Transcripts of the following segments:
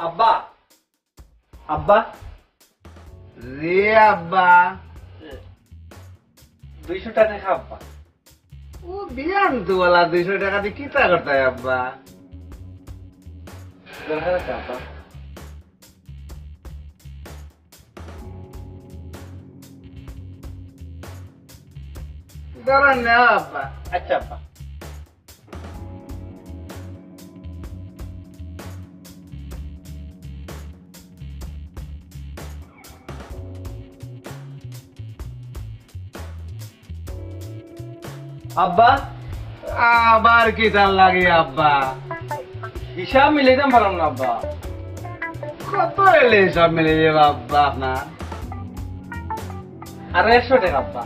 আব্বা আব্বা রে আব্বা 200 টাকা দেখা আব্বা। ও বিয়ান তো বলা 200 টাকা দিয়ে কিতা করতে হয় আব্বা? দরকার আছে আব্বা। ধরেন না আব্বা। আচ্ছা আব্বা। আব্বা আবার কিতার লাগে আব্বা? হিসাব মিলাইতাম পারলাম না আব্বা। কত এলে সব মিলে যাবে আব্বা আপনার? আর 100 টাকা আব্বা।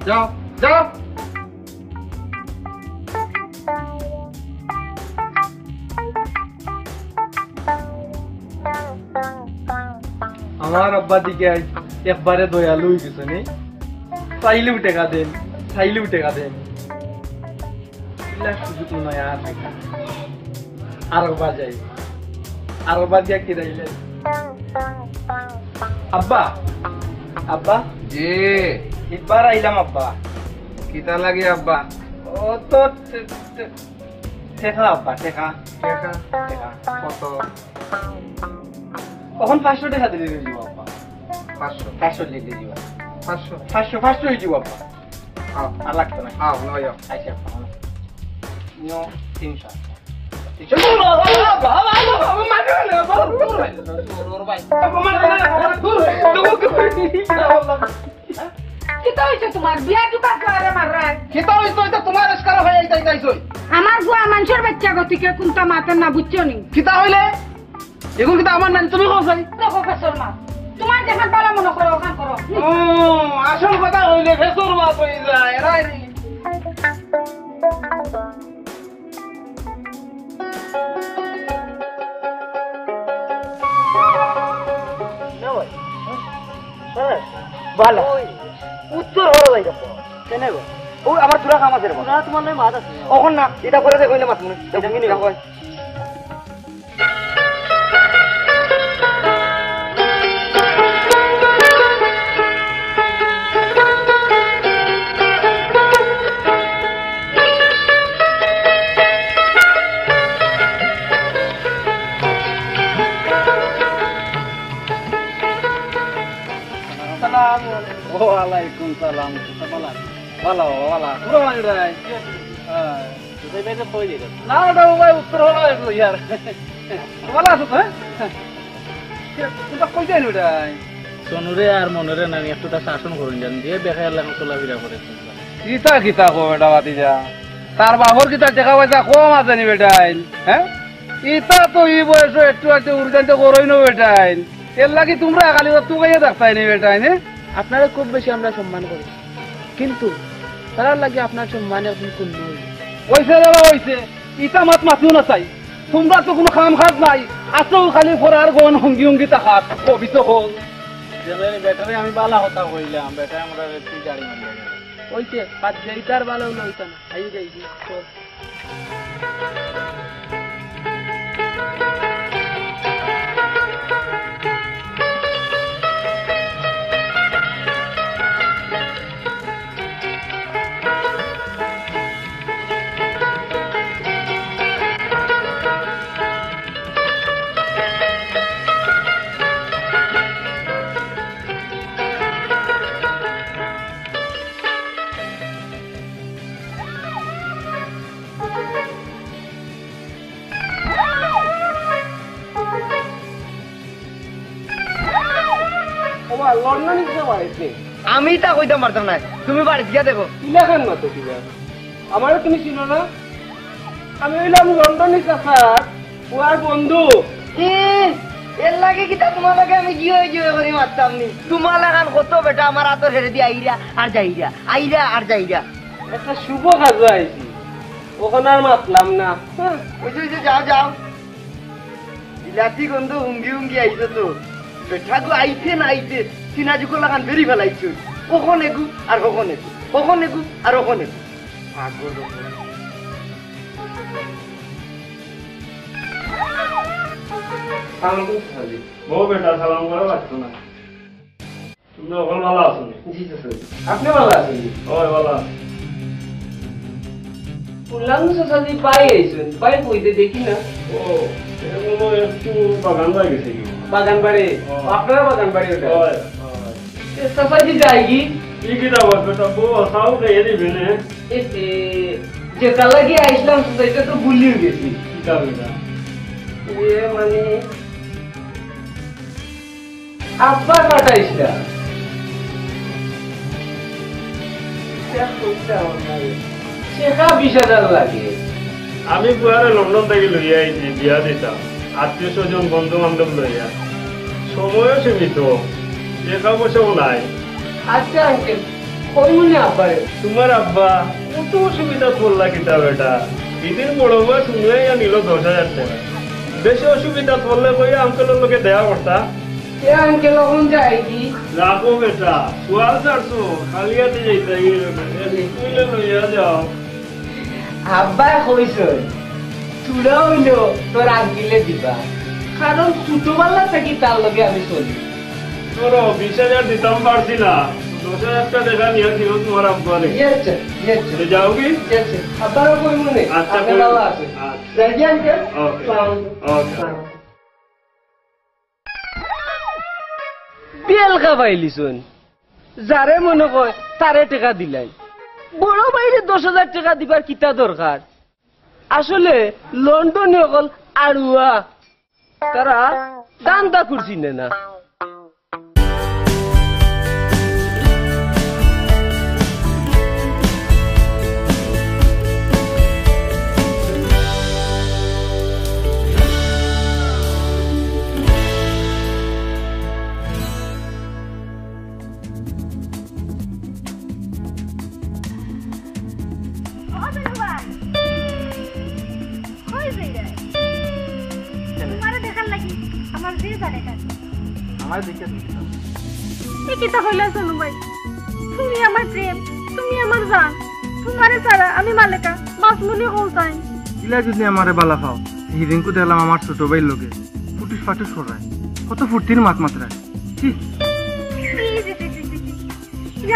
যাও যাও। আমার আব্বা দিকে একবারে দয়ালু হয়ে গেছে নি। চাইলেও টাকা দেন, চাইলেও টাকা দেন। সুযোগ নয় আর দেখা। আরবা যাই, আরবা গিয়া কিরাইলেন। আব্বা আব্বা জি এবার আইলাম আব্বা। কিতা লাগে আব্বা? ও তো টেকা আব্বা, টেকা টাকা টেকা। কত? কখন 500 টাকা দিলে দিব আব্বা? 500 500 দিলে দিব। 500 500 হয়ে যাব আব্বা। আও আর লাগতো না। আও নয় যাও। আচ্ছা আব্বা। নিও 300। তোমার বিয়া কি পাস করে মাররাই কিতা হইতো এটা তোমার স্কার হয়ে যাইতাইছই। আমার বুয়া মানুষের বাচ্চা গতিকে কোনটা মাতেন না বুঝছো নি কিতা হইলে? এখন কিতা আমার নাম তুমি কইছাই? দেখো ফেসর মা তোমার যেখান পালা মনে করো ওখান করো ও আসল কথা হইলে ফেসর মা কই যায় এরাই নি। ভালো উত্তর হলো ভাই দেখো কেন গো ও আমার তুরা কাম আছে রে না তোমার নাই মাছ আছে ওখন না এটা করে দে কইলে মাছ মনে এটা কি নিবা কই ওয়ালাইকুম সালাম ভালো ভালো ভালো পুরো মানে রে হ্যাঁ তুই বেজে কই দিছ না ওটা ভাই উত্তর হলো একটু यार ভালো আছো হ্যাঁ তুই তো কই যাই ওটা সোনুরে আর মনরে নানি একটুটা শাসন করুন জান দিয়ে বেখায় লাগা চলাফেরা করে কিতা কিতা কো বেটা বাতিজা তার বাবর কিতা দেখা পয়সা কম আছে নি বেটাই হ্যাঁ ইতা তো ই বয়স একটু একটু উর্জান্ত করই না বেটাই এর লাগি তোমরা খালি তুই গাইয়া দেখতাই নি বেটাই নে আপনারা খুব বেশি আমরা সম্মান করি কিন্তু তার লাগে আপনার সম্মান আপনি কোন নই ওইছে রে ওইছে ইতা মাত মাতিও না চাই তোমরা তো কোনো কাম কাজ নাই আসো খালি ফরার গন হঙ্গি হঙ্গি তাকাত কবিত হল জেলে ব্যাটারে আমি বালা কথা কইলাম বেটা আমরা একটু গাড়ি মারি ওইছে পাঁচ যাইতার ভালো লইতা না আই যাইছি তো আমি তা কইতাম পারতাম না তুমি বাড়ি গিয়া দেখো ইলাখান মত কিবা আমারও তুমি চিনো না আমি হইলাম লন্ডনের কাছার ওর বন্ধু এর লাগে কিতা তোমার লাগে আমি জিও জিও করে মারতাম নি তোমার লাগান কত বেটা আমার হাতে ছেড়ে দিয়ে আইরা আর যাইরা আইরা আর যাইরা একটা শুভ কাজ আইছি ওখানে আর মাতলাম না ওই যে যাও যাও বিলাতি গন্ধ উঙ্গি উঙ্গি আইছে তো বেটা গো আইছে না আইছে চিনা যুগল লাগান বেরি ফেলাইছো কখন এগু আর কখন এগু কখন এগু আর কখন এগু পাগল বউ বেটা সালাম করা লাগতো না তুমি ওখানে ভালো আছো জি স্যার আপনি ভালো আছেন ওই ভালো আছি পুলাম সাজি পাই আইছেন পাই কইতে দেখি না ও এগুলো একটু বাগান বাড়ি গেছে কি বাগান বাড়ি আপনারা বাগান বাড়ি ওটা ওই সাফাজি যাইগি ঠিক আছে বাবা বেটা বউ আসাও কে এদি বিনে যে তালাগি আইসলাম সেটা তো ভুলিয়ে গেছি কি যাবে না এ মানে আব্বা কাটাইছিলা সেটা 20,000 লাগে আমি পুয়ারে লন্ডন থেকে লইয়া আইছি বিয়া দিতাম আত্মীয় স্বজন বন্ধু বান্ধব লইয়া সময়ও সীমিত টাকা পয়সাও নাই আচ্ছা আঙ্কেল কই মনে আব্বারে তোমার আব্বা কত অসুবিধা পড়লা কিতা বেটা দিদির বড় বউ শুনে নিল 10,000 টাকা বেশি অসুবিধা পড়লে কইয়া আঙ্কেলের লোকে দেয়া করতা এ আঙ্কেল এখন যাইগি রাখো বেটা সোয়াল ছাড়ছো খালিয়াতে যাইতা স্কুলে লইয়া যাও আব্বা কইছ চুড়া হইল তোর আঙ্কেলে দিবা কারণ ছোটবেলা থেকে তার লগে আমি চলি ধরো 20,000 দিতাম পারছি না 10,000 টাকা দেখা নিয়ে দিও তোমার আব্বারে যাও কি আব্বারও কই মনে আচ্ছা আপনি ভালো আছে যাইগি আঙ্কেল ওকে বেলকা পাইলিছুন যারে মনে কয় তারে টাকা দিলাই বড় বাইরে 10,000 টাকা দিবার কিতা দরকার আসলে লন্ডনে অকল আড়ুয়া তারা দান্দা করছি না তুমি আমার প্রেম তুমি আমার জান তোমারে ছাড়া আমি মালেকা মাসমুনি হোসাইন ইলা যদি আমারে বালা পাও হিরিংকু দেখলাম আমার ছোট ভাই লোকে ফুটিস ফাটুস করায় কত ফুর্তির মাত মাত্রায়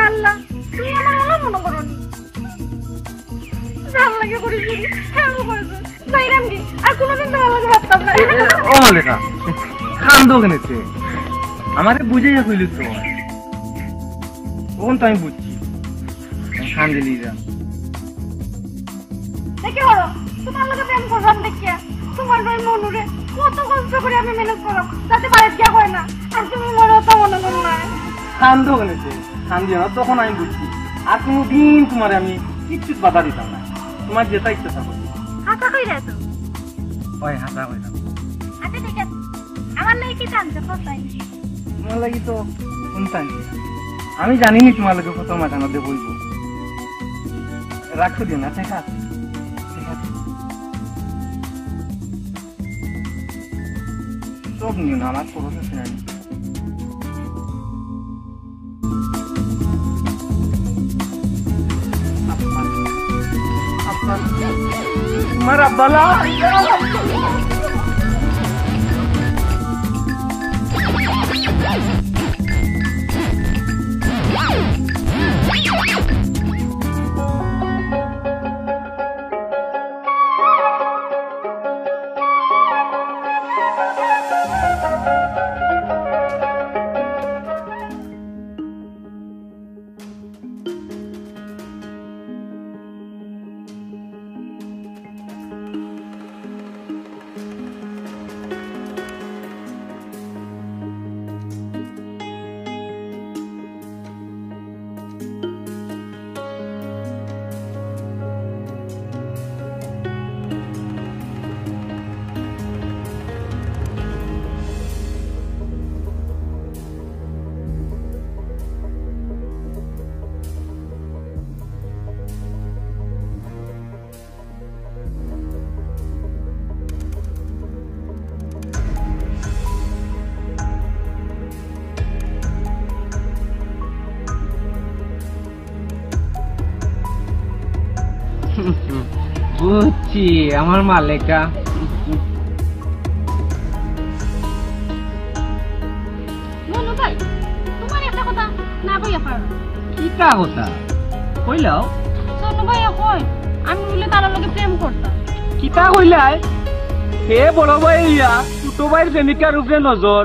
আল্লাহ তুমি আমার আল্লাহ মনে করো জান লাগে করি চুরি হ্যাঁ করেছো যাইরাম কি আর কোনোদিন তোমার লাগে ভাবতাম না ও মালেকা খান দো কেনেতে আমারে বুঝাইয়া কইলি তো তখন তো আমি বুঝছি খান দিলি যা দেখে বলো তোমার লগে প্রেম করলাম দেখিয়া তোমার ভাই মনুরে কত কষ্ট করে আমি মেহনত করলাম যাতে বাড়িতে গিয়া হয় না আর তুমি মনে তো মনে করো না খান দো কেনেতে খান দিও না তখন আমি বুঝছি আর কোনোদিন তোমারে আমি কিচ্ছু বাধা দিতাম না তোমার যেটা ইচ্ছা থাকো হাসা কই রে তো ওই হাসা হইলাম আচ্ছা ঠিক আছে আমার লাগে কি জানতে কোথায় তোমার লাগি তো শুনতাম আমি জানিনি তোমার লোকে কত মাথানো দিয়ে বলবো রাখো দিও না ঠিক আছে সব নিও না আমার খরচ আছে তোমার আব্বালা বুঝছি আমার মালিকা। মনু ভাই তোমার একটা কথা না কইয়া পারো কিটা কথা কইলাও? সোনু ভাই কই আমি বলে তার লগে প্রেম করতাম। কিটা কইলাই? হে বড় ভাই ইয়া ছোট ভাইয়ের প্রেমিকার উপরে নজর।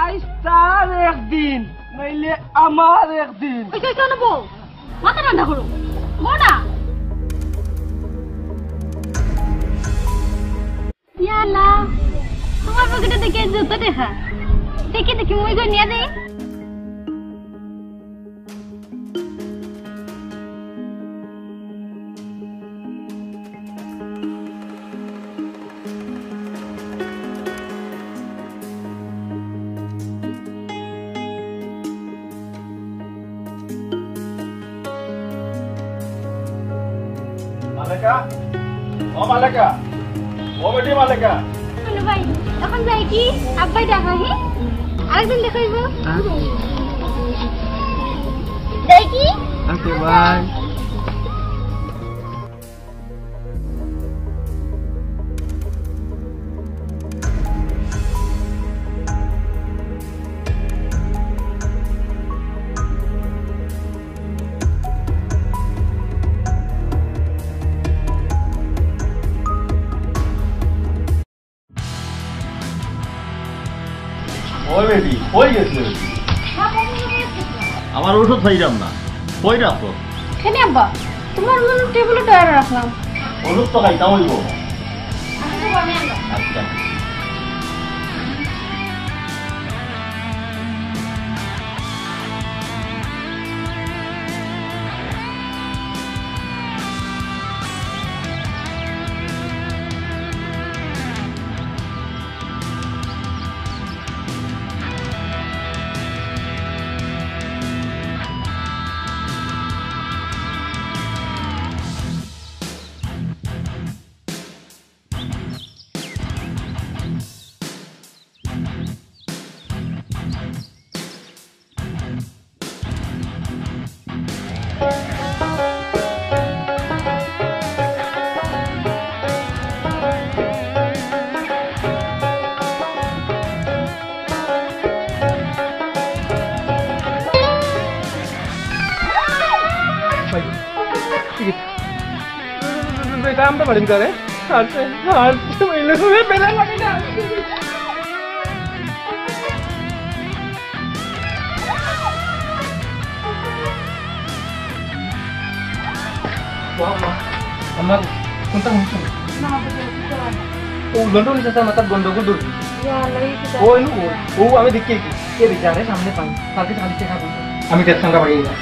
আজ তার একদিন নাইলে আমার একদিন। ওই কই কেন বউ মাথা ঠান্ডা করো মোনা। ইয়ালা তোমার পকেটে দেখে জুতো দেখা দেখি দেখি মই গো নিয়ে দেই। মালেকা, ও মালেকা, ও বেটি মালেকা। সোনু ভাই এখন যাই কি আব্বাই দেখা হি আরেকদিন দেখাইব যাই কি। Okay bye. ওই বেটি কই গেছে? আমার ওষুধ খাইলাম না, কই রাখো? কেনে আব্বা তোমার রুম টেবিলে টায়ার রাখলাম। ওষুধ তো খাইতাম হইব। আচ্ছা আমরা বাড়ি করে আমার কোনটা শুনছো ও গন্ডগোল হয়েছে আমার তার গন্ডগোল দূর ওই ও আমি দেখি কে বিচারে সামনে পাই তাকে খালি টেকা করবো আমি তার সঙ্গে বাড়িয়ে যাই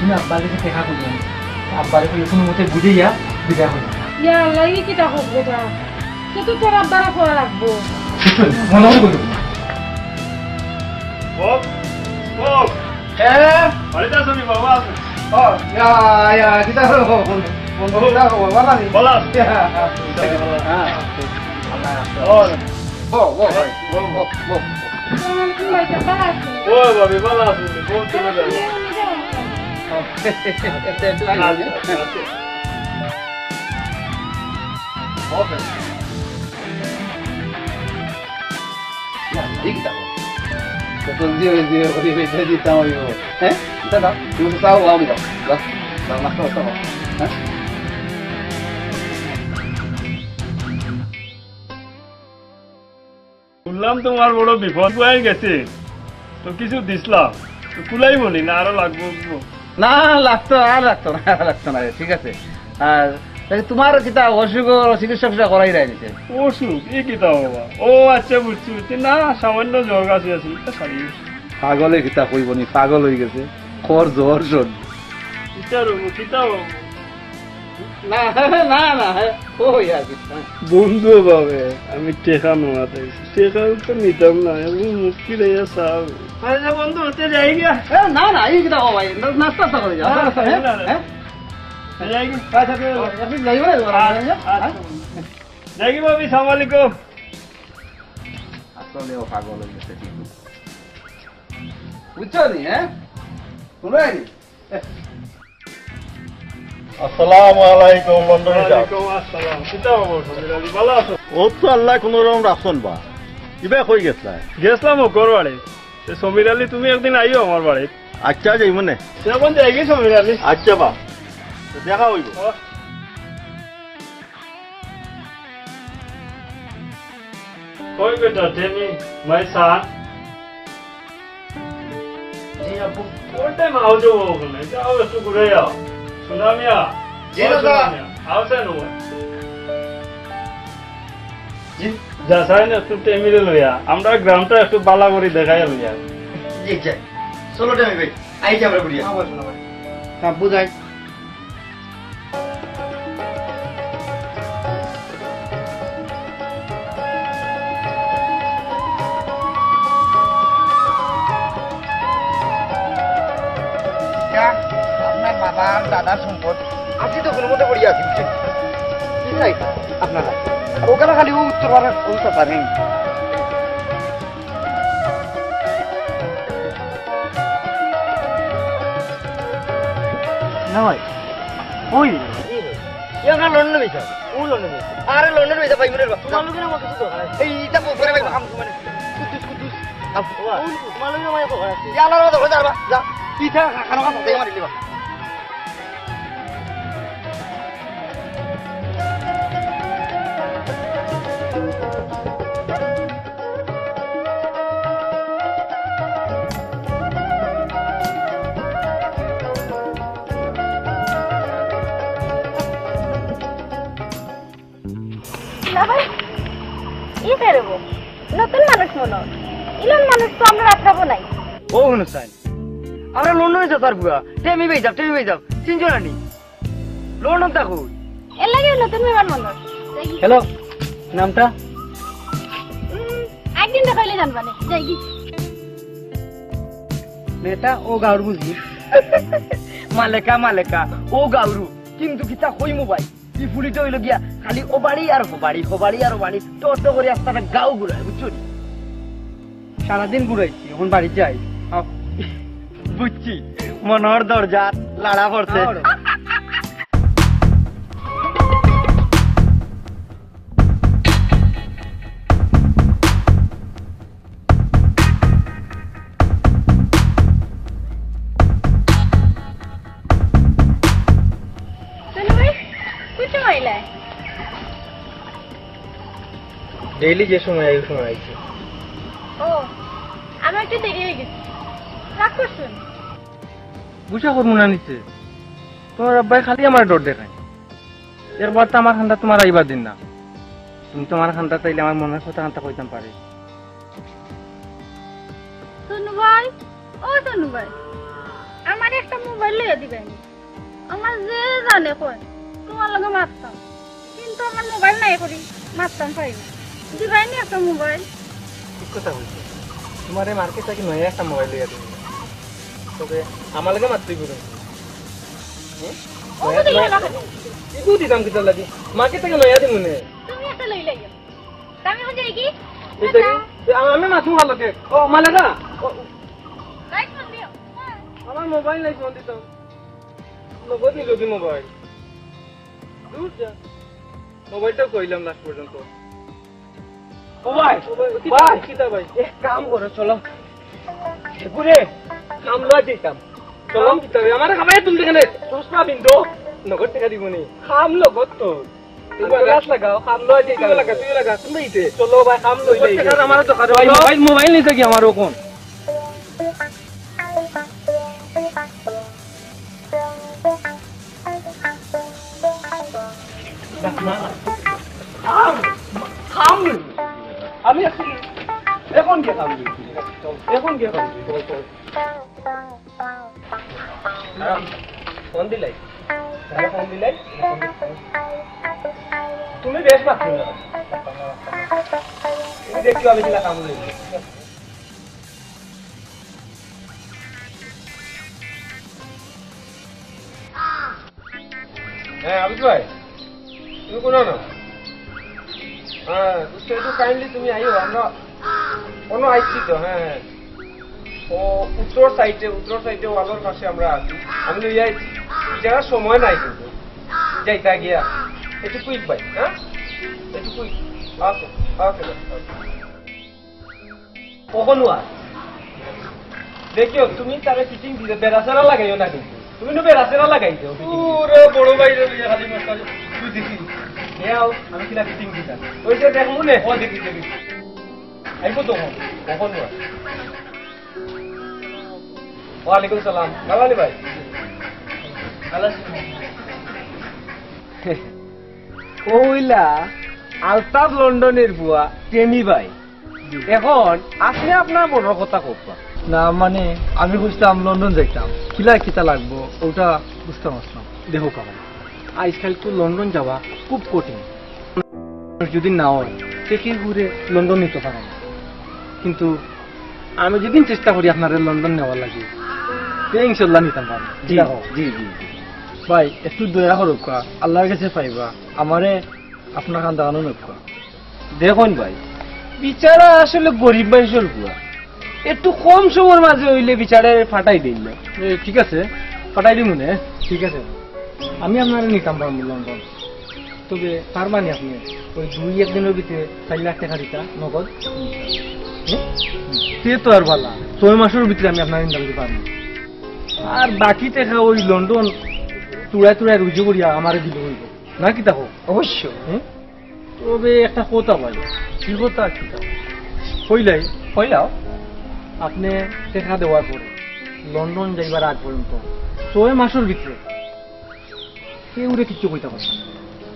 তুমি আব্বার কাছে টেকা করবো আব্বারে কইলে কোনো মতে বুঝাইয়া বিদায় হয়ে ইয়া লাগি কি তা হবে তা তো তোর আব্বারা করা রাখবো মনে মনে করবো ও ও বাড়িতে আসো নি বাবা? ও ইয়া কিটা হলো বন্ধুরা বলা নি বলা। হ্যাঁ ও ও ভাই ও তুমি ভাই তা আছে ও বাবি বলা আছে কোন তুমি যাও? শুনলাম তোমার বড় বিপদ হয়ে গেছে, তো কিছু দিসলাম, কুলাই বলি না আরো লাগবো? না লাগতো না ঠিক আছে। আর তোমার কিতা অসুখ চিকিৎসা করাই রাখছে ওষুধ এই কিতা বাবা? ও আচ্ছা বুঝছি না, সামান্য জ্বর কাশি আছে সারি। পাগলে কিতা কইব নি, পাগল হয়ে গেছে খর জ্বর শোন। না না না কই আর বন্ধু বাবে আমি টেকা নোয়াতে টেকা তো নিতাম না, এবং মুক্তি রেয়া সাহ বন্ধু হতে যাই গিয়া। না না এই কিতা ভাই নাস্তা করে যাও যাই ভাবি সালাম আলাইকুম। আসলেও পাগল হয়ে গেছে ঠিক বুঝছো নি? হ্যাঁ শুনবাই আসসালামু আলাইকুম লন্ডন ওয়ালাইকুম আসসালাম কিতা খবর সমীর আলী ভালো আছো ও তো আল্লাহ কোন রকম রাখছন বা কিবা কই গেছলা গেছলাম ওর বাড়ি সমীর আলী তুমি একদিন আইও আমার বাড়ি আচ্ছা যাই মনে সেরকম যাই গেছি সমীর আলী আচ্ছা বা দেখা হইব কই বেটা টেমি মাই সান জি আপু কোন টাইম आओ जो ওখানে যাও একটু ঘুরে যাও সুনামিয়া জি দাদা আওছে নো জি যা সাইন একটু টেমিলে লইয়া আমরা গ্রামটা একটু বালা করে দেখাই লইয়া জি যাই চলো টেমি ভাই আই যা আমরা বুড়িয়া আবার শোনা ভাই কাবু যাই আপনার বাবার দাদার সম্পদ আছি তো কোনো মতো পড়িয়া আছি বুঝছেন কি চাই আপনারা ওখানে খালি ও উত্তর পারেন উত্তর পারেন না ভাই ওই ইয়াঙ্গা লন্ডনে বেচা ও লন্ডনে বেচা আরে লন্ডনে বেচা ভাই মনের তোমার লোকের আমার কিছু দরকার আছে এইটা বলরে ভাই কাম মানে কুতুস কুতুস তোমার লোকের আমার দরকার আছে ইয়া আল্লাহর দরকার যাবা যা পিঠা খানো খানো দেখে মারি লিবা না ভাই ই করব নতুন মানুষ মনে ইলন মানুষ তো আমরা রাখবো নাই ও হুনসাইন আমরা লন্ডনে যেতার বুয়া টেমি ভাই যাব চিনছো না নি লন্ডন থাকো এর লাগে নতুন মেহমান মনে হ্যালো নামটা একদিন দেখাইলে জানবানে যাই কি মেয়েটা ও গাউর বুঝি মালেকা ও গাউরু কিন্তু কিতা কই মোবাইল ই ফুলিতে হইল গিয়া খালি ও বাড়ি আর ও বাড়ি টোটো করে রাস্তাটা গাও ঘুরায় বুঝছো নি সারাদিন ঘুরাইছি এখন বাড়ি যাই বুঝছি মনোহর দরজা লাড়া পড়ছে ডেইলি যে সময় এই সময় আইছি ও আমার একটু দেরি হয়ে গেছে রাগ করছেন বুঝা করবো না নিচে তোমার আব্বাই খালি আমার ডর দেখায় এরপর তো আমার খান্ডা তোমার আইবার দিন না তুমি তোমার খান্ডা চাইলে আমার মনের কথা খান্ডা কইতাম পারে সোনু ভাই ও সোনু ভাই আমার একটা মোবাইল লইয়া দিবেন আমার যে জানে কই তোমার লগে মারতাম কিন্তু আমার মোবাইল নাই করি মারতাম পাই না দিবাইনি একটা মোবাইল ঠিক কথা বলছো তোমার এই মার্কেট থেকে নয় একটা মোবাইল লইয়া দিবি তবে আমার লাগে মাত্রই করুন ও তো লইয়া রাখো ইগু দিতাম কিতা লাগি মার্কেট থেকে নয়া দিমু নে তুমি একটা লই লাইও আমি হন যাই কি আমি মাছু ভালো কে ও মালেকা লাইট ফোন দিও আমার মোবাইল নাই ফোন দিতাম নগদ নিল কি মোবাইল দূর যা মোবাইলটা কইলাম লাস্ট পর্যন্ত ও ভাই ভাই কিতা ভাই এক কাম করো চলো ঘুরে কাম লয় দিতাম চলো কিতা আমার খাবাই তুমি দেখনে চশমা বিন্দু নগদ টাকা দিবনি খাম নগদ তো তুমি গাছ লাগাও খাম লয় দিতাম তুই লাগা তুমি ইতে চলো ভাই খাম লই যাই আমার দোকানে ভাই মোবাইল নিতে কি আমারও কোন আমি এখন কে খাবি এখন কে খাবি ফোন দিলাই ফোন দিলাই তুমি বেশ পাচ্ছ না তুমি দেখছো আমি কিলা কাম লই হ্যাঁ আবিদ ভাই তুমি কোন না হ্যাঁ একটু কাইন্ডলি তুমি আইও আমরা অন্য আইছি তো হ্যাঁ ও উত্তর সাইডে ওয়ালের পাশে আমরা আছি আমি লই আইছি যারা সময় নাই কিন্তু যাইতা গিয়া একটু কুইক ভাই হ্যাঁ একটু কুইক ওকে ওকে কখন আর দেখিও তুমি তারে ফিটিং দিতে বেরাসেরা লাগাইও না কিন্তু তুমি নো বেরাসেরা লাগাই দাও পুরো বড় বাইরে লিয়া খালি মশলা তুই দেখি নেও আমি কিলা ফিটিং দিতাম ওইটা দেখ মনে ও দেখি দেখি আইবো তো কখন আর ওয়ালাইকুম সালাম লাগালি ভাই ওইলা আলতাফ লন্ডনের বুয়া টেমি ভাই এখন আপনি আপনার বড় কথা কবা না মানে আমি বুঝতাম লন্ডন যাইতাম কিলা কিতা লাগবো ওটা বুঝতে পারতাম দেখো কারণ আজকাল তো লন্ডন যাওয়া খুব কঠিন যদি না হয় থেকে ঘুরে লন্ডন নিতে পারেন কিন্তু আমি যেদিন চেষ্টা করি আপনার লন্ডন নেওয়ার লাগে ইনশাল্লাহ নিতাম পারি জি জি জি ভাই একটু দয়া করুকা আল্লাহর কাছে পাইবা আমারে আপনার কান দাঁড়ানো নৌকা দেখুন ভাই বিচারা আসলে গরিব মানুষের বুয়া একটু কম সময়ের মাঝে হইলে বিচারে ফাটাই দিল ঠিক আছে পাঠাই দিই মনে ঠিক আছে আমি আপনার নিতাম পারবো লন্ডন তবে তার মানে আপনি ওই 2-1 দিনের ভিতরে 4 লাখ টাকা দিতা নগদ সে তো আর ভালো 6 মাসের ভিতরে আমি আপনার ইনকাম দিতে পারবো আর বাকি টাকা ওই লন্ডন তুড়ায় তুড়ায় রুজু করিয়া আমারে দিতে হইব না কি দেখো অবশ্য তবে একটা কথা ভাই কি কথা কি কইলাও আপনি টাকা দেওয়ার পরে লন্ডন যাইবার আগ পর্যন্ত 6 মাসের ভিতরে কেউরে কিছু কইতে পারবে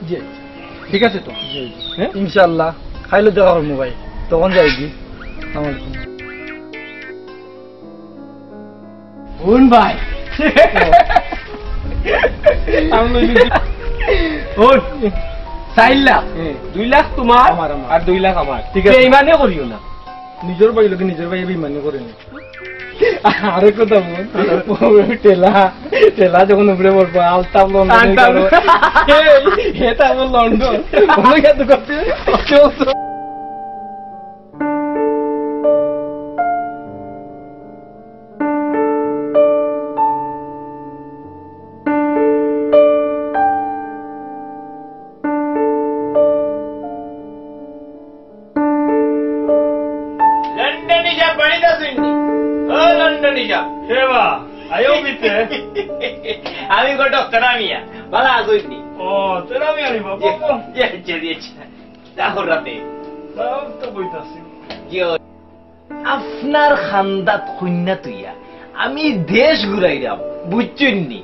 জি ঠিক আছে তো জি হ্যাঁ ইনশাআল্লাহ খাইলে দেওয়া হবে ভাই তখন যাইবি আমার বোন ভাই বোন 4 লাখ 2 লাখ তোমার আর 2 লাখ আমার ঠিক আছে বেইমানি করিও না নিজের ভাই লোকে নিজের ভাই বেইমানি করে নি আরে কথা বল টেলা যখন উপরে পড়বো আলতাম লন্ডন এটা আমার লন্ডন অনেক এত করতে আমি গো ডক্টর আমিয়া ভালো আগইনি ও তোরা আমি আনি বাবা তাহর রাতে তো বইতাছি আপনার খান্দাত কন্যা তুইয়া আমি দেশ ঘুরাইলাম বুঝছেন নি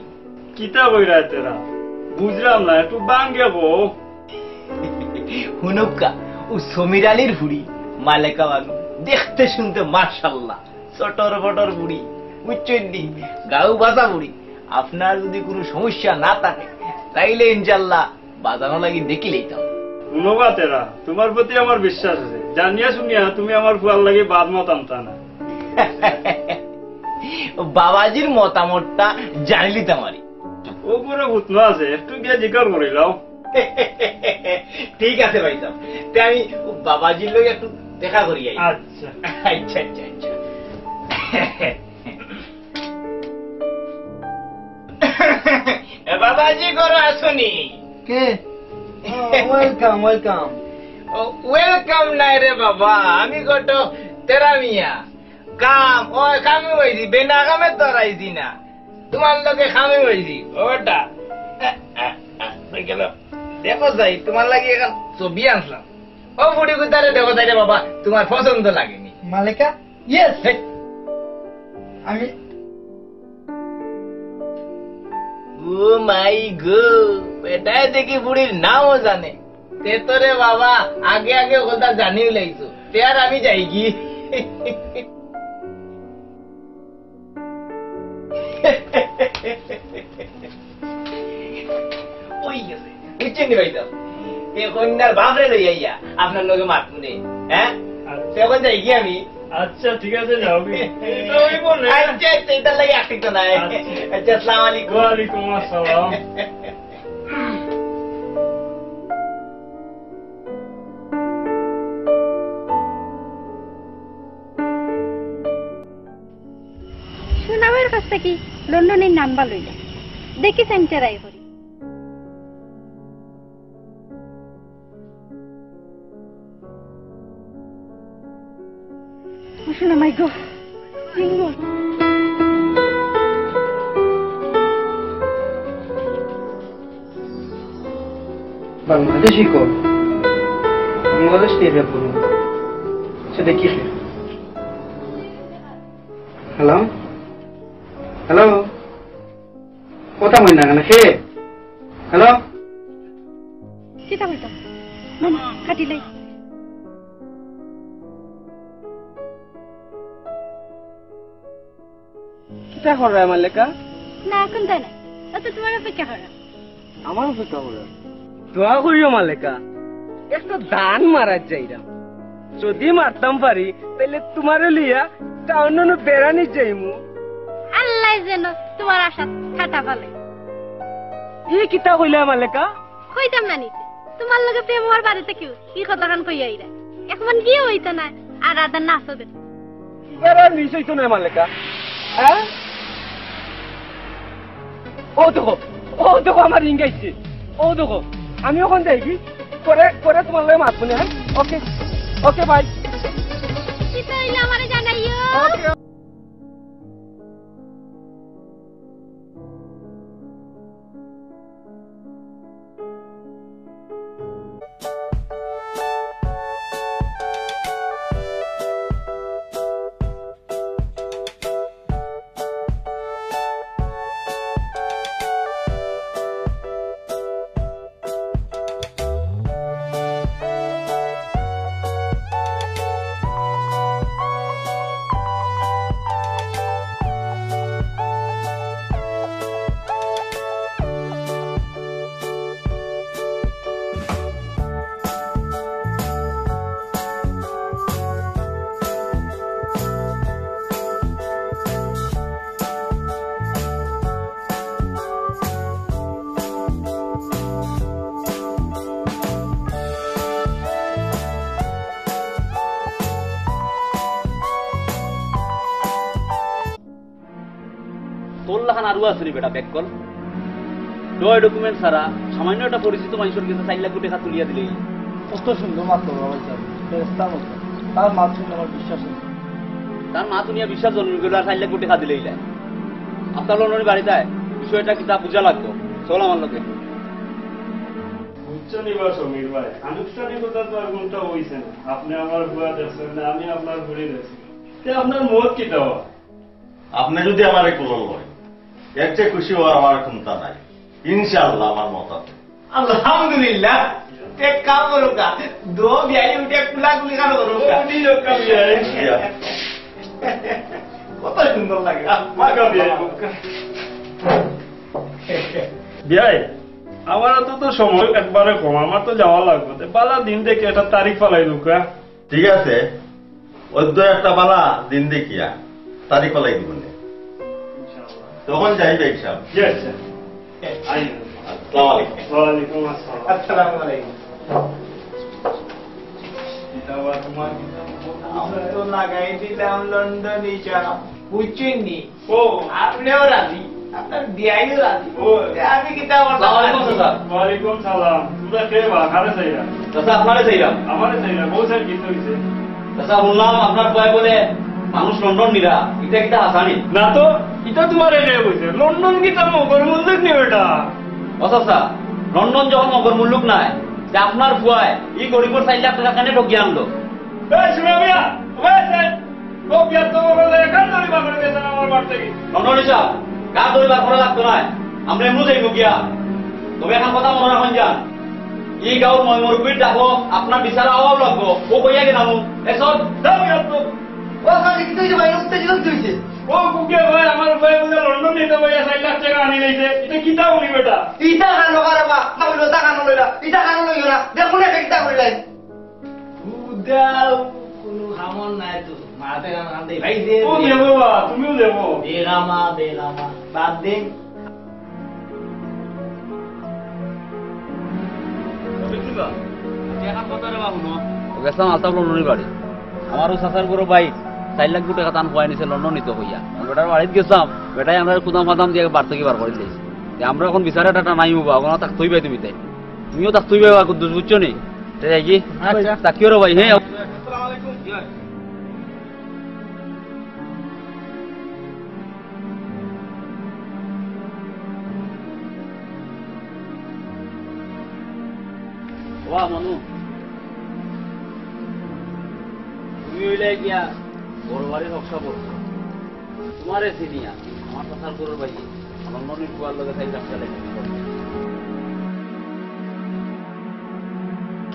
কিতা কইরা তোরা বুঝলাম না একটু বাঙ্গে গো হুনকা ও সমীর আলীর বুড়ি মালেকা বানু দেখতে শুনতে মাশাআল্লাহ চটর বটর বুড়ি বুঝছেন নি গাউ বাজা বুড়ি আপনার যদি কোনো সমস্যা না থাকে তাইলে ইনশাআল্লাহ বাজানো লাগি দেখিলেই তো শুনবা তেরা তোমার প্রতি আমার বিশ্বাস আছে জানিয়া শুনিয়া তুমি আমার ফুয়ার লাগে বাদ মত আনতা না বাবাজির মতামতটা জানিলি তোমারই ও পুরো ভূতনা আছে একটু গিয়ে জিজ্ঞাসা করিলাম ঠিক আছে ভাই সাহেব তাই আমি বাবাজির লোক একটু দেখা করি আচ্ছা আচ্ছা আচ্ছা আচ্ছা বাবাজি করো আসুনি কে ওয়েলকাম ওয়েলকাম ওয়েলকাম নাই রে বাবা আমি কত তেরা মিয়া কাম ও কামে হইছি বেনা কামে তোরাইছি না তোমার লোকে কামে হইছি ওটা গেল দেখো যাই তোমার লাগে এখন ছবি আনলাম ও বুড়ি কুতারে দেখো যাই রে বাবা তোমার পছন্দ লাগেনি মালিকা ইয়েস আমি ও মাই গো এটাই দেখি বুড়ির নামও জানে তে তোরে বাবা আগে আগে কথা জানিও লাইছো তে আর আমি যাই কি ওই গেছে বুঝছেন ভাই তো এ কন্যার বাপরে লই আইয়া আপনার লগে মাতুনে হ্যাঁ তখন যাই কি আমি আচ্ছা ঠিক আছে যাও আচ্ছা এটা লাগে আসিক তো নাই আচ্ছা আসসালামু আলাইকুম ওয়ালাইকুম আসসালাম সুনামের কাছ থেকে লন্ডনের নাম্বার লইলে দেখি সেন্টারাই করি মাই গড চিংড়ি বাংলাদেশি কর বাংলাদেশ টেরিয়া করুন সেটা কি হ্যালো হ্যালো কথা মনে না কে হ্যালো কিতা কইতাম না না কাটিলাই কিতা করে আমার লেখা না এখন তাই না তো তোমার অপেক্ষা করা আমার অপেক্ষা করে দোয়া করিও মালেকা একটা দান মারার যাইরাম যদি মারতাম পারি তাহলে তোমারে লিয়া টাউন বেড়ানি যাইমু আল্লাহ যেন তোমার আশা ঠাটা পালে ই কিতা কইলা মালেকা কইতাম না নিতে তোমার লগে প্রেম হওয়ার বাড়িতে কেউ কি কথাখান কইয়া আইরা এখন কি হইতো না আর আদার নাচ হবে এবার আর নিশ্চয় তো না মালেকা হ্যাঁ ও দেখো আমার রিং গাইছে ও দেখো আমি ওখান দেখি করে তোমার লগে মাত শুনে হ্যাঁ ওকে ওকে বাই কি তাইলে আমারে জানাইও তোর লাখান আরো আছে রে বেটা ব্যাক কল ডয় ডকুমেন্ট ছাড়া সামান্য একটা পরিচিত মানুষের কাছে 4 লাখ টাকা তুলিয়া দিলেই কত সুন্দর মাত্র বাবা স্যার ফেরেশতার মতো তার মাত শুনে আমার বিশ্বাস হচ্ছে তার মা দুনিয়া বিশ্বাস জন্ম গেল আর 4 লাখ টাকা দিলেই যায় আপনার লন্ডনের বাড়িতে বিষয়টা কি তা বুঝা লাগতো চল আমার লোকে বুঝছো নিবা সমীর ভাই আনুষ্ঠানিকতা তো আর কোনটা হইছে না আপনি আমার বুয়া দেখছেন না আমি আপনার বুড়ি দেখছি আপনার মত কি দেওয়া আপনি যদি আমারে কোলন লয় এর চেয়ে খুশি হওয়ার আমার ক্ষমতা নাই ইনশাআল্লাহ আমার মত আছে আলহামদুলিল্লাহ এক কাম করো কা দো বিয়াই উঠে কুলাকুলি কারো করো কা কত সুন্দর লাগে বিয়াই আমার তো সময় একবারে কম আমার তো যাওয়া লাগবে বালা দিন দেখে একটা তারিখ ফালাই দুকা ঠিক আছে অদ্য একটা বালা দিন দেখিয়া তারিখ পালাই দিব তখন যাইবে হিসাব আসসালামু আলাইকুম তো লাগাই দিলাম লন্ডন হিসাব বুঝছেন নি ও আপনিও রাজি আপনার বিয়াইও রাজি আমি কিতা ওয়ালাইকুম সালাম তোমরা কে বা কারে চাইরা দাদা আপনারে চাইলাম আমারে চাইরা বউ স্যার কি হইছে দাদা বললাম আপনার কয় বলে মানুষ লন্ডন নিরা এটা কিটা হাসানি না তো এটা তোমার এনে হইছে লন্ডন কি তার মগর মুল্লুক নি ওটা অথচা লন্ডন যখন মগর মুল্লুক নাই যে আপনার ভুয়ায় এই গরিবর 4 লাখ টাকা কেন ঠকিয়ে আনলো এই শুনো মিয়া ওই স্যার ও বিয়া তো বলে কান ধরি বাপরে দেন আমার বাড়ি থেকে লন্ডন হিসাব গা ধরিবার করা লাগতো না আমরা এমনি যাইব গিয়া তবে এখন কথা মনে রাখুন যান এই গাঁৱৰ মই মুরব্বীর ডাকো আপনার বিচার আওয়াও লাগবো ও কইয়া গে নামু এসব দাও বিয়া তো ও খালি কি তুই ভাই উত্তেজিত তুইছে ও কুকে ভাই আমার ভাই বলে লন্ডন নিতে ভাই 4 লাখ টাকা আনি লইছে এটা কিটা বলি বেটা ইটা কানো কারবা না বলো তা কানো লইলা ইটা কানো লইলা না দেখুন একটা কইলাই উদাও কোনো হামন নাই তো মাতে গান দে ভাই দে ও দেবো বা তুমিও দেবো বেরামা বাদ দে গেছিলাম আলতাফ লন্ডনের বাড়ি আমারও চাচার বড় ভাই 4 লাখ টাকা দান পাই নিছে লন্ডন নিতে হইয়া বেটার বাড়িতে গেছিলাম বেটাই আমরা কুদাম ফাদাম দিয়ে বার থেকে বার করে দিয়েছি আমরা এখন বিচারে টাটা নাই হবো এখন তাক থইবে তুমি তাই তুমিও তাক থইবে কুদ্দুস বুঝছো নি তাই কি তাকিও রে ভাই হ্যাঁ ওয়া মানু তুমি হইলে গিয়া বড় বাড়ির নকশা বড় তোমারে চিনিয়া আমার কথার গরুর ভাই আমার মনির কুয়ার লগে তাই রাখতে লাগে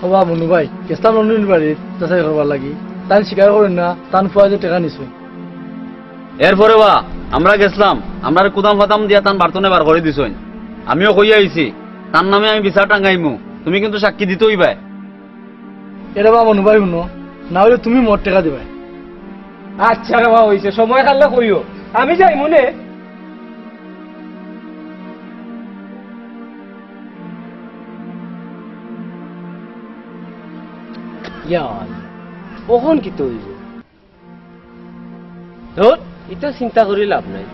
হবা মনু ভাই গেছলাম লন্ডন বাড়ির যাচাই করবার লাগি তাই স্বীকার করেন না তান ফুয়া যে টাকা নিছুই এরপরে বা আমরা গেছিলাম আমরা কুদাম ফাতাম দিয়া তান বার্তনে বার করে দিছই আমিও কই আইছি তার নামে আমি বিচার টাঙ্গাইমু তুমি কিন্তু সাক্ষী দিতেই ভাই এরা বা মনু ভাই শুনো না হলে তুমি মোট টাকা দিবে আচ্ছা রে বাবা হইছে সময় কালে কইও আমি যাই মনে ইয়ার কখন কি তো হইব ধর এটা চিন্তা করি লাভ নাই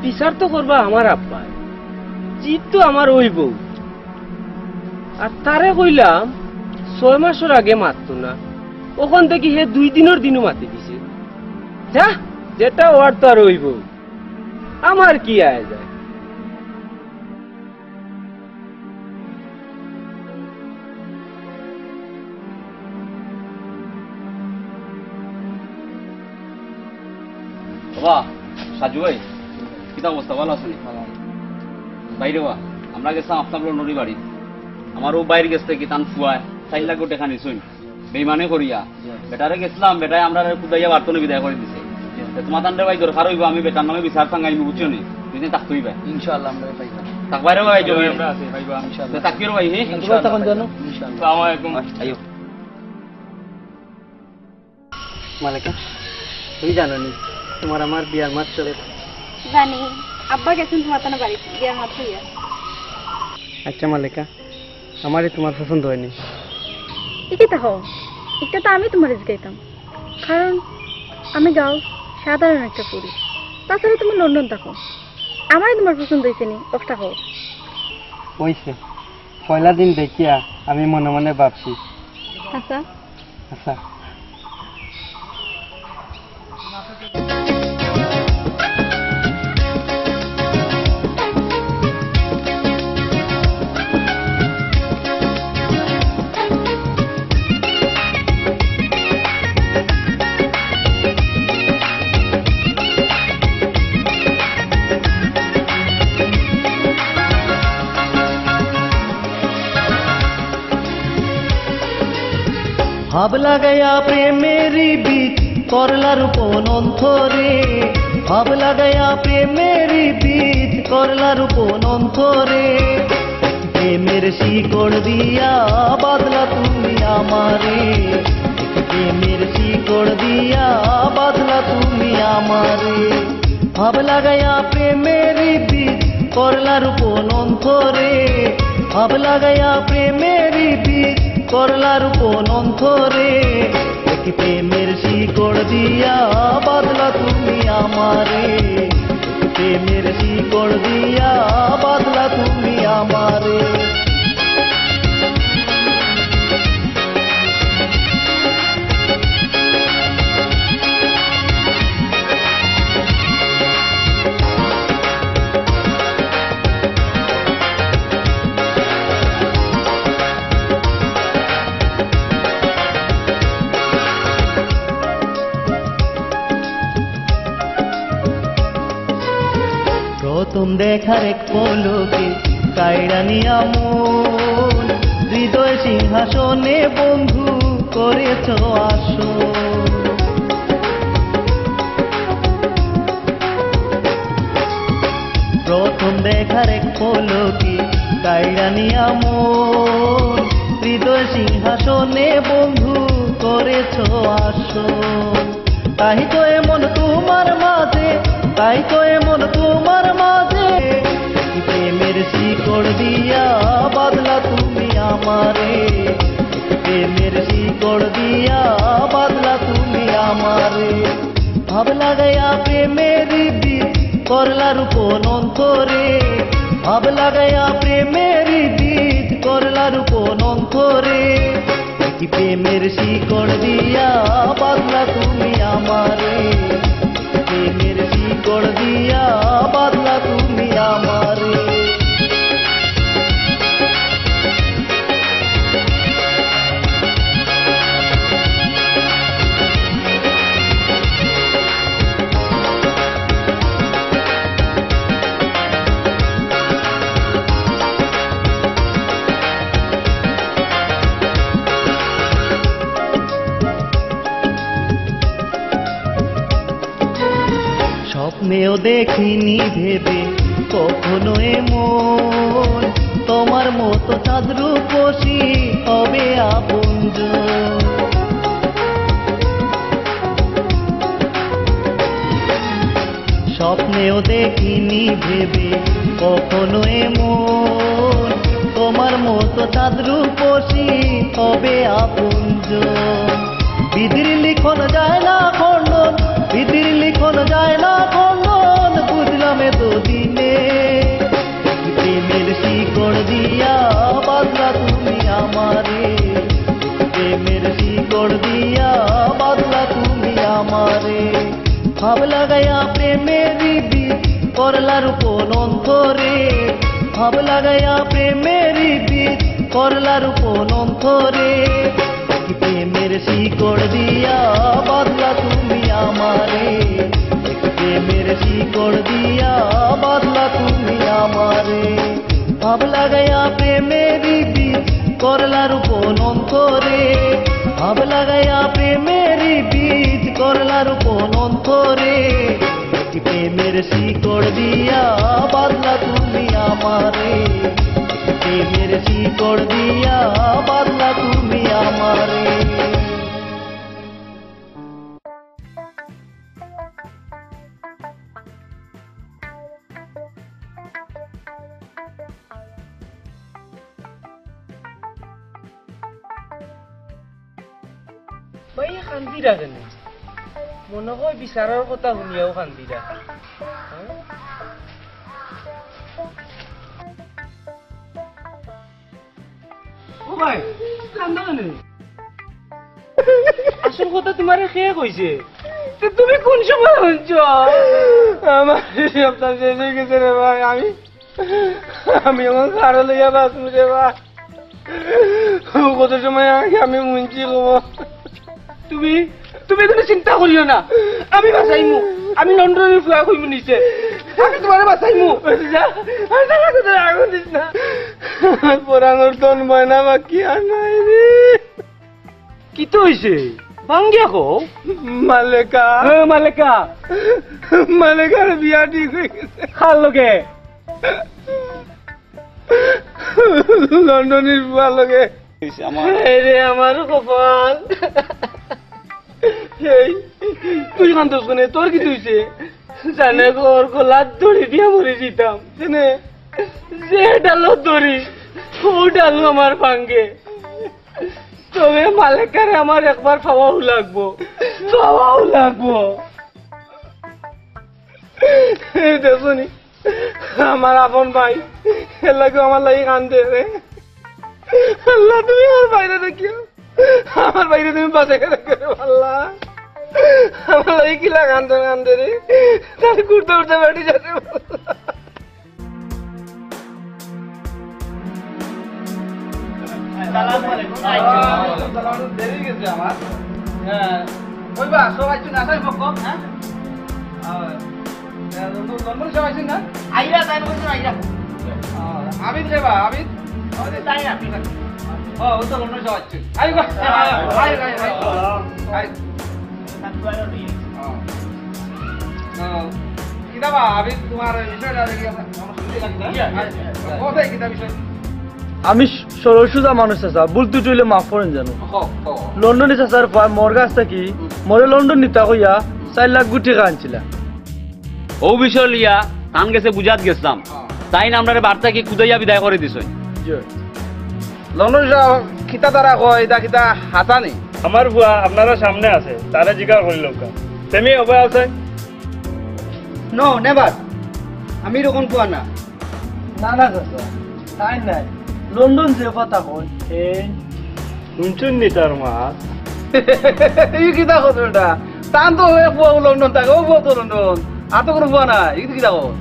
বিচার তো করবা আমার আব্বা জিত তো আমার ওই বউ আর তারে কইলাম 6 মাসের আগে মারতো না ওখান থেকে হে 2 দিনের দিনও মাতি দিছে যা যেটা ওর তো আর ওই বউ আমার কি আয় যায় বাবা সাজু ভাই কিতা অবস্থা ভালো আছেন বাইরে বা আমরা গেছিলাম আপনার নদী বাড়ি আমারও বাইরে গেছে কি তান ফুয়ায় 4 লাখ টাকা নিছুন বেইমানে করিয়া বেটারে গেছিলাম বেটায় আমরা কুদাইয়া বার্তনে বিদায় করে দিছে তোমার তান্ডে ভাই দরকার হইব আমি বেটার নামে বিচার টাঙ্গাইব বুঝছো নি তুমি তাকতই ভাই ইনশাআল্লাহ আমরা পাইতাম তাকবারে ভাই জমি আমরা আছি ভাইবা ইনশাআল্লাহ তাকির ভাই হে ইনশাআল্লাহ তখন জানো ইনশাআল্লাহ আসসালামু আলাইকুম আইও মালিকা তুমি জানো নি তোমার আমার বিয়ার মাস চলে জানি আব্বা গেছেন তোমার তানা বাড়ি বিয়ার মাত্র ইয়া আচ্ছা মালিকা আমারই তোমার পছন্দ হয়নি ঠিকই তো হও একটা তো আমি তোমার জিগাইতাম কারণ আমি যাও সাধারণ একটা পুরুষ তাছাড়া তুমি লন্ডন থাকো আমারই তোমার পছন্দ হয়েছে নি একটা হোক হইছে পয়লা দিন দেখিয়া আমি মনে মনে ভাবছি আচ্ছা আচ্ছা ভাব লাগাইয়া প্রেমেরি বীজ করলার উপন অন্তরে ভাব লাগাইয়া প্রেমেরি বীজ করলার উপন অন্তরে প্রেমের শিকড় দিয়া বাদলা তুমি আমারে প্রেমের শিকড় দিয়া বাদলা তুমি আমারে ভাব লাগাইয়া প্রেমেরি বীজ করলার উপন অন্তরে ভাব লাগাইয়া প্রেমেরি বীজ করলার উপন অন্তরে এক প্রেমের শিকড় দিয়া বাদলা তুমি আমারে প্রেমের শিকড় দিয়া বাদলা তুমি আমারে প্রথম দেখার এক পলকে কায়রা নিয়া মন হৃদয় সিংহাসনে বন্ধু করেছ আসন প্রথম দেখার এক পলকে কায়রা নিয়া মন হৃদয় সিংহাসনে বন্ধু করেছ আসন তাই তো এমন তোমার মাঝে তাই তো এমন তোমার মাঝে প্রেমের শিকড় দিয়া বাদলা তুমি আমারে প্রেমের শিকড় দিয়া বাদলা তুমি আমারে ভাব লাগাইয়া প্রেমের বীজ করলার উপন অন্তরে ভাব লাগাইয়া প্রেমের বীজ করলার উপন অন্তরে প্রেমের শিকড় দিয়া বাদলা তুমি আমারে প্রেমের শিকড় দিয়া বাদলা তুমি আমারে স্বপ্নেও দেখিনি ভেবে কখনো এমন তোমার মতো চাঁদ রূপসী হবে আপনজন। স্বপ্নেও দেখিনি ভেবে কখনো এমন তোমার মতো চাঁদ রূপসী হবে আপনজন। বিধির লিখন যায় না খণ্ডন, বিধির লিখন যায় না খণ্ডন, বুঝলাম দুদিনে প্রেমের শিকড় দিয়া বাঁধলা তুমি আমারে, প্রেমের শিকড় দিয়া বাঁধলা তুমি আমারে। ভাব লাগাইয়া প্রেমের বীজ করলা রূপন অন্তরে, ভাব লাগাইয়া প্রেমের বীজ করলা রূপন অন্তরে, প্রেমের শিকড় দিয়া বাঁধলা তুমি আমারে, প্রেমের শিকড় দিয়া বাঁধলা তুমি আমারে। ভাব লাগাইয়া প্রেমের বীজ করলা রূপন অন্তরে, ভাব লাগাইয়া প্রেমের বীজ করলা রূপন অন্তরে, প্রেমের শিকড় দিয়া বাঁধলা তুমি আমারে, প্রেমের শিকড় দিয়া বাঁধলা তুমি আমারে। ভাই শান্তিরা কেন মনে হয় বিচাৰৰ কথা শুনিয়াও শান্তিরা। ও ভাই কান্দা কেন? আসল কথা তোমার কে কইছে? তুমি কোন সময় শুনছ? আমার সপ্তাহ শেষ হয়ে গেছে রে ভাই। আমি এখন সারা লইয়া বাঁচবো রে ভাই। কত সময় আগে আমি শুনছি খবর। তুমি তুমি কোনো চিন্তা করিও না, আমি বাঁচাইমু। আমি লন্ডনের ফুয়া কইমু নিছে, আমি তোমার বাঁচাইমু। আগুন দিস না, পরানোর তন ময়না বাকি আর নাই রে। কি তো হইছে ভাঙ্গিয়া কো? মালেকা মালেকা মালেকার বিয়া ঠিক হয়ে গেছে। খাল লোকে লন্ডনের বুয়া লগে। রে আমার কপাল। তুই কান্দস কোনে? তোর কি হইছে? জানে ওর গলার দড়ি দিয়া মরে যেতাম, জানে যে ডালো দড়ি ও ডালো আমার ভাঙ্গে। তবে মালেকারে আমার একবার খাওয়াও লাগবো, খাওয়াও লাগবো। দেখুনি আমার আপন ভাই এর লাগে আমার লাগে কান্দে রে। আল্লাহ তুমি আমার বাইরে দেখিও, আমার বাইরে তুমি বাঁচে রেখে আল্লাহ। আমার লাগে কিলা কান্দে কান্দে রে, তার ঘুরতে উঠতে বাড়ি যাচ্ছে। দেরি গেছে আমার। হ্যাঁ কইবা সবাই না তাই বক। হ্যাঁ লন্ডন সবাই না আইরা তাই বলছো আইরা আমিন যাবা আমিন তাই না ও তো লন্ডন সবাই আই গো আই আই কিতাবা আমিন তোমার বিষয়টা দেখি আমার শুনতে লাগবে। কোথায় কিতাব বিষয়? আমি সরসুজা মানুষ চাচা, ভুল তুই হইলে মাফ করেন জানো। লন্ডনে চাচার মোর কাছ থাকি মরে লন্ডন নিতা কইয়া 4 লাখ গুটি আনছিলা। ও বিষয় লিয়া কান গেছে বুঝাত গেছিলাম, তাই না আমরা বার্তা কি কুদাইয়া বিদায় করে দিছ। লন্ডন খিতা দ্বারা কয় এটা খিতা হাতা নেই। আমার বুয়া আপনারা সামনে আছে, তারা জিজ্ঞাসা করিল তেমি হবে আছে। নো নেভার, আমি এরকম কোয়া না। না না চাচা তাই নাই, লন্ডন যে কথা কয় শুনছেন নি তার মাছ? এই কিতা কথা এটা? টান তো হয়ে পুয়া লন্ডন থাকে, ও পুয়া তো লন্ডন আর তো কোনো পুয়া নাই। এই কিতা কর?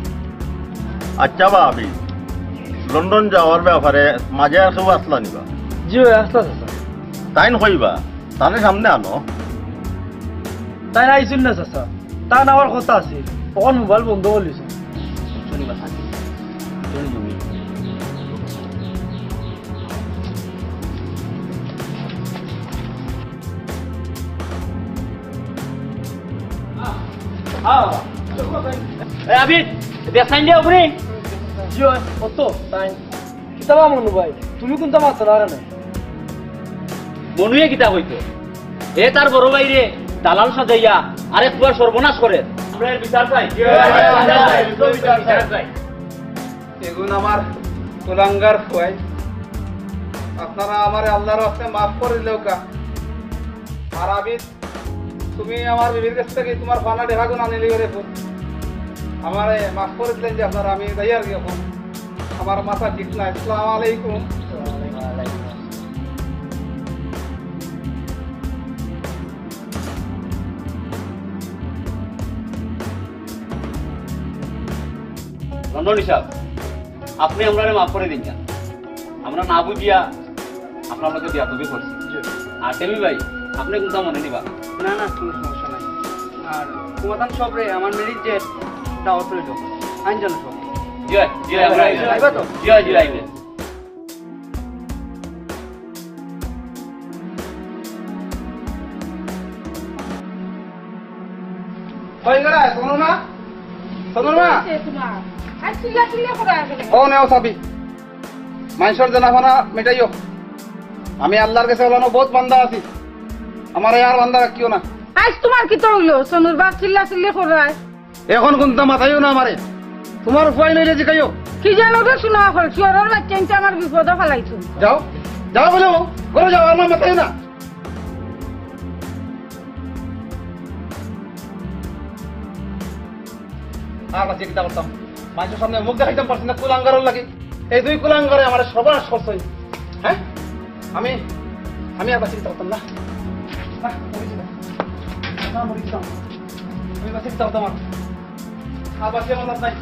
আচ্ছা বা আবি লন্ডন যাওয়ার ব্যাপারে মাঝে আর কেউ আসলা নিবা? জি ভাই আসলা চাচা। তাই নকইবা, তাহলে সামনে আনো। তাই আইছিল না চাচা, তা নেওয়ার কথা আছে, তখন মোবাইল বন্ধ করলিস। আবিদ দেখাইন দে উপরে জিও অত তাই কিতাবা মনু ভাই তুমি কোনটা মাত্র আর না মনুয়ে কিতা হইতো এ তার বড় ভাইরে দালাল সাজাইয়া আরেকবার সর্বনাশ করে আমরা এর বিচার চাই বিচার চাই এগুন আমার কুলাঙ্গার খুয়াই আপনারা আমার আল্লাহর রাস্তে মাফ করে দিলেও কা আর আবিদ তুমি আমার বিবির কাছ থেকে তোমার ফানা দেখাগুন আনিলি রেখো আমার মাফ করে দিলেন যে আপনারা আমি তাই আর কি এখন আমার মাথা ঠিক না আসসালামু আলাইকুম লন্ডনী সাহেব আপনি আমরা মাফ করে দিন আমরা না বুঝিয়া আপনার লোকে দিয়া তুমি করছি আর টেমি ভাই আপনি কোনটা মনে নিবা না না কোনো সমস্যা নাই আর কুমাতান সব রে আমার মেরিট যে দাওয়াত রইল আইন জানো সব জি জি আমরা আইবা তো জি জি আইবে কই গড়া শোনো না তোমার আর চিল্লা চিল্লা করে আসলে ও নেও সাবি মানুষের জানাফানা মেটাইও আমি আল্লাহর কাছে ওলানো বহুত বান্দা আছি আমার আর বান্দা রাখিও না আজ তোমার কি তো হইলো সোনুর বাপ চিল্লা চিল্লি করে এখন কোনটা মাথাইও না আমারে তোমার উপায় নইলে জিকাইও কি জানো রে শোনা হল চোরের বাচ্চা আমার বিপদে ফেলাইছো যাও যাও বলে ঘরে যাও আমার মাথাইও না আর কাছে কিতা করতাম মানুষের সামনে মুখ দেখাইতাম পারছি না কুলাঙ্গারের লাগে এই দুই কুলাঙ্গারে আমার সর্বনাশ করছে হ্যাঁ আমি আর কাছে কিতা করতাম না আমি কাছে কিতা করতাম আর বাচ্চা আমার নাই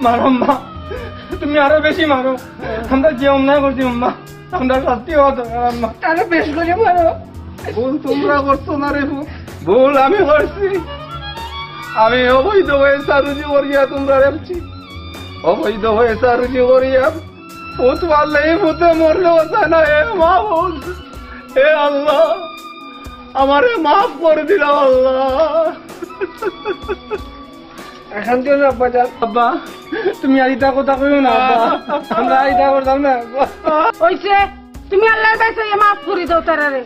মারো আম্মা তুমি আরো বেশি মারো আমরা যে অন্যায় করছি আম্মা আমরা শাস্তি হওয়া দরকার আম্মা আরো বেশ করে মারো ভুল তোমরা করছো না রে ভুল আমি করছি আমি অবৈধ হয়ে সারুজি করিয়া তোমরা রেলছি অবৈধ হয়ে সারুজি করিয়া ভূত মারলে ভূতে মরলেও না হে মাহবুব হে আল্লাহ আমারে মাফ করে দিলাম আল্লাহ এখন কেউ আব্বা যান আব্বা তুমি আর ইটা কথা কইও না আব্বা আমরা ইটা করতাম না ওইছে তুমি আল্লাহর কাছে মাফ করে দাও তারারে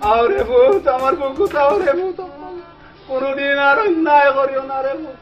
আরে ভূত আমার কোথাও রে ভূত কোনদিন আর অন্যায় করিও না রে ভূত